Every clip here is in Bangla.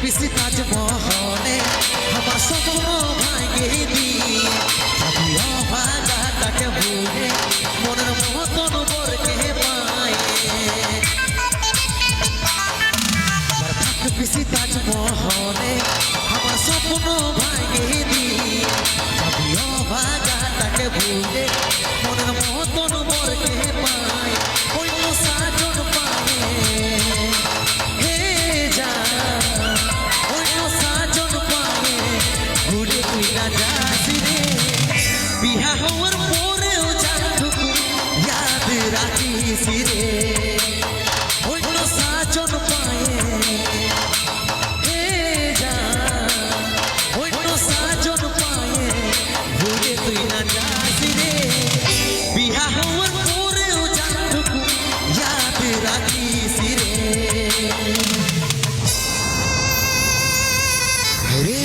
পিসি তাজমহলে আমার স্বপ্ন ভাঙে দিয়ে ভাগাটাকে ভুলে মনের মতন বরকে পায় পিসি তাজমহলে আমার স্বপ্ন ভাঙে দিয়ে ভাগাটাকে ভুলে মনের মতন বরকে পায় অন্য সাজন পায় হে যা অন্য সাজন পায় ভুলে তুই না যাস রে বিহা হওয়ার পরেও জানটুকু ইয়াদ রাখিস রে অন্য সাজন পায় হে যা অন্য সাজন পায় ভুলে তুই না যাস রে বিহা হওয়ার পরেও জানটুকু ইয়াদ রাখিস রে রে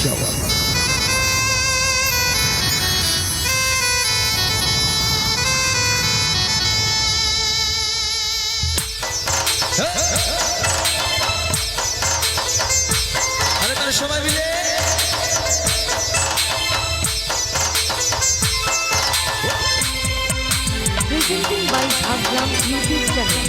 জবাব আরে তাহলে সবাই মিলে Presenting by Bhagram YouTube channel.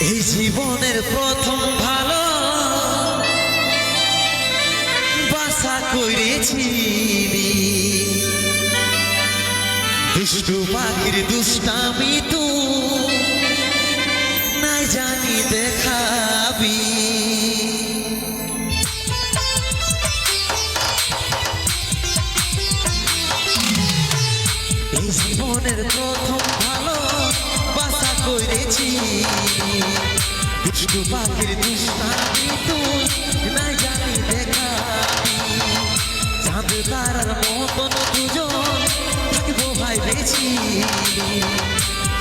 এই জীবনের প্রথম ভালো বাসা করেছিলি দুষ্টু পাখির দুষ্টামি তু নাই জানি দেখাবি এই জীবনের প্রথম ভালো বাসা করেছি দুষ্টু পাখির দুষ্টামি তুই নাই জানি দেখাবি চাঁদ তারার মতন দুজন থাকবো ভাই বেছি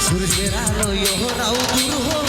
সূর্যের আলো ওরাও দূর